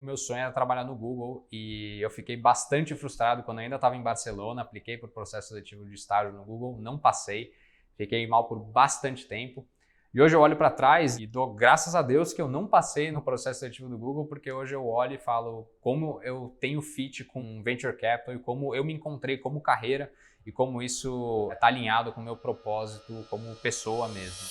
Meu sonho era trabalhar no Google e eu fiquei bastante frustrado quando eu ainda estava em Barcelona, apliquei por processo seletivo de estágio no Google, não passei, fiquei mal por bastante tempo. E hoje eu olho para trás e dou graças a Deus que eu não passei no processo seletivo do Google, porque hoje eu olho e falo como eu tenho fit com Venture Capital e como eu me encontrei como carreira e como isso está alinhado com o meu propósito como pessoa mesmo.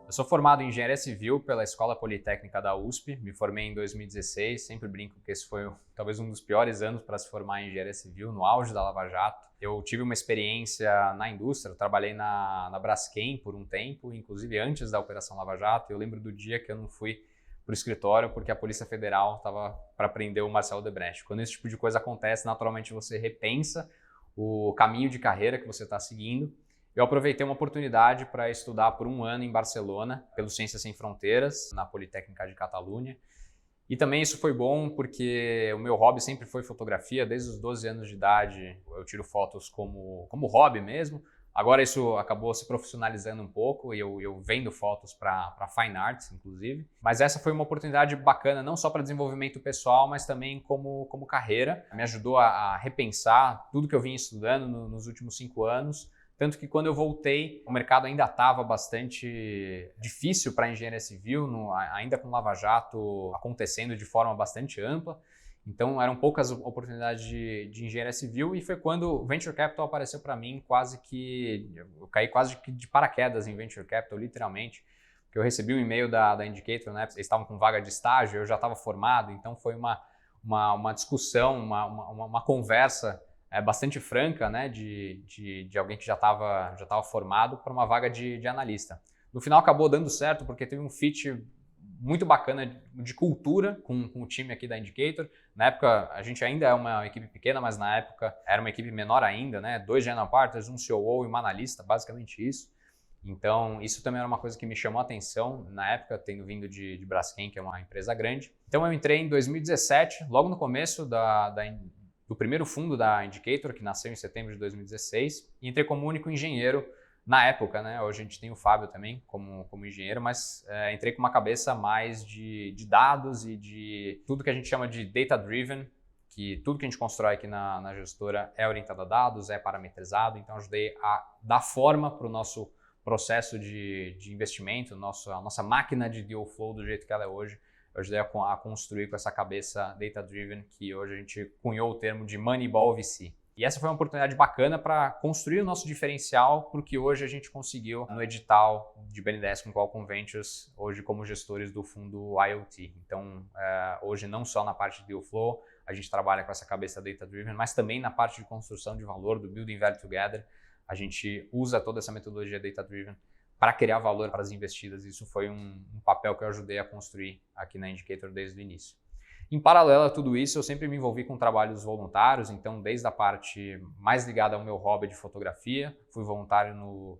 Eu sou formado em Engenharia Civil pela Escola Politécnica da USP, me formei em 2016, sempre brinco que esse foi talvez um dos piores anos para se formar em Engenharia Civil, no auge da Lava Jato. Eu tive uma experiência na indústria, eu trabalhei na Braskem por um tempo, inclusive antes da Operação Lava Jato. Eu lembro do dia que eu não fui para o escritório porque a Polícia Federal estava para prender o Marcelo Odebrecht. Quando esse tipo de coisa acontece, naturalmente você repensa o caminho de carreira que você está seguindo. Eu aproveitei uma oportunidade para estudar por um ano em Barcelona, pelo Ciências Sem Fronteiras, na Politécnica de Catalunha. E também isso foi bom porque o meu hobby sempre foi fotografia. Desde os 12 anos de idade eu tiro fotos como hobby mesmo. Agora isso acabou se profissionalizando um pouco e eu vendo fotos para Fine Arts, inclusive. Mas essa foi uma oportunidade bacana, não só para desenvolvimento pessoal, mas também como carreira. Me ajudou a repensar tudo que eu vim estudando nos últimos 5 anos. Tanto que quando eu voltei, o mercado ainda estava bastante difícil para a engenharia civil, ainda com Lava Jato acontecendo de forma bastante ampla. Então eram poucas oportunidades de engenharia civil e foi quando o Venture Capital apareceu para mim eu caí quase que de paraquedas em Venture Capital, literalmente. Porque eu recebi um e-mail da Indicator, né? Eles estavam com vaga de estágio, eu já estava formado, então foi uma discussão, uma conversa bastante franca, né, de alguém que já estava formado para uma vaga de analista. No final acabou dando certo porque teve um fit muito bacana de cultura com o time aqui da Indicator. Na época, a gente ainda é uma equipe pequena, mas na época era uma equipe menor ainda, né? 2 general partners, um COO e uma analista, basicamente isso. Então, isso também era uma coisa que me chamou a atenção na época, tendo vindo de Braskem, que é uma empresa grande. Então, eu entrei em 2017, logo no começo do primeiro fundo da Indicator, que nasceu em setembro de 2016, e entrei como único engenheiro na época, né? Hoje a gente tem o Fábio também como engenheiro, mas entrei com uma cabeça mais de dados e de tudo que a gente chama de data-driven, que tudo que a gente constrói aqui na gestora é orientado a dados, é parametrizado, então ajudei a dar forma para o nosso processo de investimento, a nossa máquina de deal flow do jeito que ela é hoje. Eu ajudei a construir com essa cabeça data-driven, que hoje a gente cunhou o termo de Moneyball VC. E essa foi uma oportunidade bacana para construir o nosso diferencial, porque hoje a gente conseguiu no edital de BNDES com Qualcomm Ventures, hoje como gestores do fundo IoT. Então, hoje não só na parte de deal flow, a gente trabalha com essa cabeça data-driven, mas também na parte de construção de valor, do Building Value Together. A gente usa toda essa metodologia data-driven para criar valor para as investidas. Isso foi um papel que eu ajudei a construir aqui na Indicator desde o início. Em paralelo a tudo isso, eu sempre me envolvi com trabalhos voluntários, então desde a parte mais ligada ao meu hobby de fotografia, fui voluntário no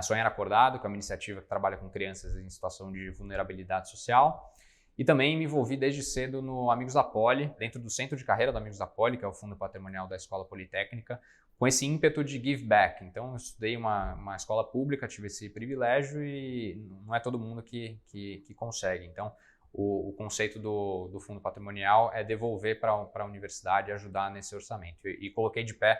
Sonhar Acordado, que é uma iniciativa que trabalha com crianças em situação de vulnerabilidade social. E também me envolvi desde cedo no Amigos da Poli, dentro do centro de carreira do Amigos da Poli, que é o fundo patrimonial da Escola Politécnica, com esse ímpeto de give back. Então eu estudei uma escola pública, tive esse privilégio e não é todo mundo que consegue. Então o conceito do fundo patrimonial é devolver para a universidade e ajudar nesse orçamento. E coloquei de pé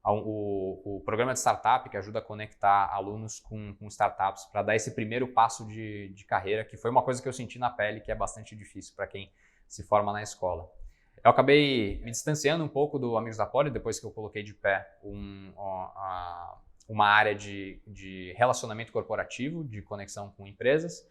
o programa de startup, que ajuda a conectar alunos com startups para dar esse primeiro passo de carreira, que foi uma coisa que eu senti na pele, que é bastante difícil para quem se forma na escola. Eu acabei me distanciando um pouco do Amigos da Poli, depois que eu coloquei de pé uma área de relacionamento corporativo, de conexão com empresas.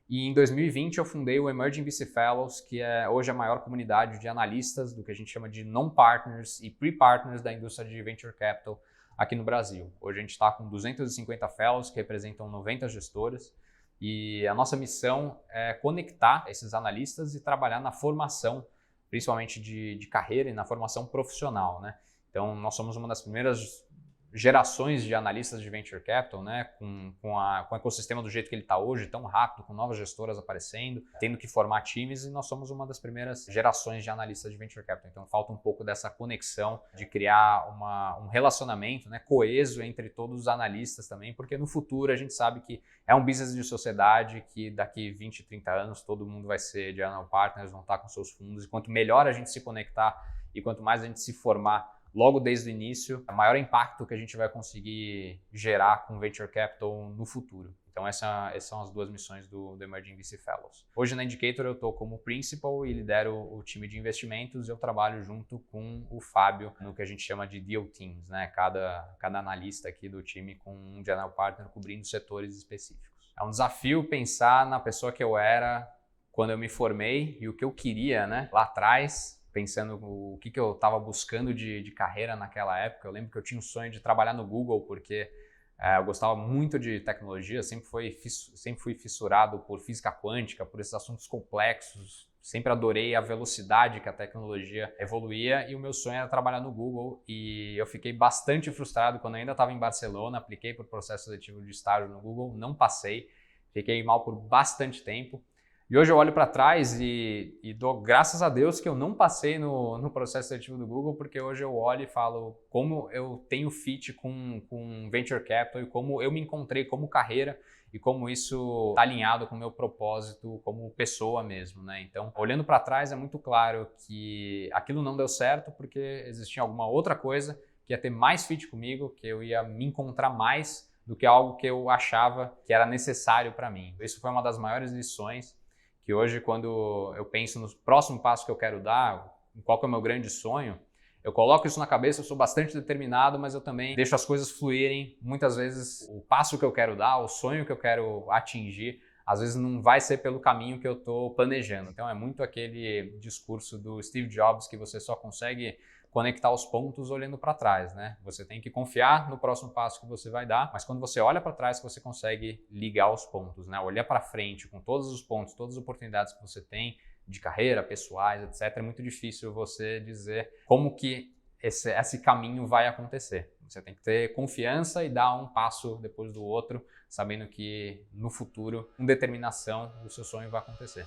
E em 2020 eu fundei o Emerging VC Fellows, que é hoje a maior comunidade de analistas do que a gente chama de non-partners e pre-partners da indústria de Venture Capital aqui no Brasil. Hoje a gente está com 250 Fellows, que representam 90 gestoras, e a nossa missão é conectar esses analistas e trabalhar na formação, principalmente de carreira e na formação profissional, né? Então nós somos uma das primeiras gerações de analistas de venture capital, né, com o ecossistema do jeito que ele está hoje, tão rápido, com novas gestoras aparecendo, tendo que formar times, e nós somos uma das primeiras gerações de analistas de venture capital. Então falta um pouco dessa conexão, de criar um relacionamento, né, coeso entre todos os analistas também, porque no futuro a gente sabe que é um business de sociedade, que daqui 20, 30 anos todo mundo vai ser general partners, vão estar com seus fundos, e quanto melhor a gente se conectar e quanto mais a gente se formar logo desde o início, o maior impacto que a gente vai conseguir gerar com Venture Capital no futuro. Então essas são as duas missões do Emerging VC Fellows. Hoje na Indicator eu estou como Principal e lidero o time de investimentos. Eu trabalho junto com o Fábio no que a gente chama de Deal Teams, né? Cada analista aqui do time com um General Partner cobrindo setores específicos. É um desafio pensar na pessoa que eu era quando eu me formei e o que eu queria, né, lá atrás, pensando o que eu estava buscando de carreira naquela época. Eu lembro que eu tinha um sonho de trabalhar no Google, porque eu gostava muito de tecnologia, sempre fui fissurado por física quântica, por esses assuntos complexos, sempre adorei a velocidade que a tecnologia evoluía, e o meu sonho era trabalhar no Google, e eu fiquei bastante frustrado quando eu ainda estava em Barcelona, apliquei por processo seletivo de estágio no Google, não passei, fiquei mal por bastante tempo. E hoje eu olho para trás e dou graças a Deus que eu não passei no processo seletivo do Google, porque hoje eu olho e falo como eu tenho fit com Venture Capital e como eu me encontrei como carreira e como isso está alinhado com o meu propósito como pessoa mesmo, né? Então, olhando para trás, é muito claro que aquilo não deu certo porque existia alguma outra coisa que ia ter mais fit comigo, que eu ia me encontrar mais do que algo que eu achava que era necessário para mim. Isso foi uma das maiores lições que hoje, quando eu penso no próximo passo que eu quero dar, qual que é o meu grande sonho, eu coloco isso na cabeça, eu sou bastante determinado, mas eu também deixo as coisas fluírem. Muitas vezes o passo que eu quero dar, o sonho que eu quero atingir, às vezes não vai ser pelo caminho que eu estou planejando. Então é muito aquele discurso do Steve Jobs que você só consegue conectar os pontos olhando para trás, né? Você tem que confiar no próximo passo que você vai dar, mas quando você olha para trás que você consegue ligar os pontos, né? Olhar para frente com todos os pontos, todas as oportunidades que você tem de carreira, pessoais, etc. É muito difícil você dizer como que esse caminho vai acontecer. Você tem que ter confiança e dar um passo depois do outro, sabendo que no futuro, com determinação, o seu sonho vai acontecer.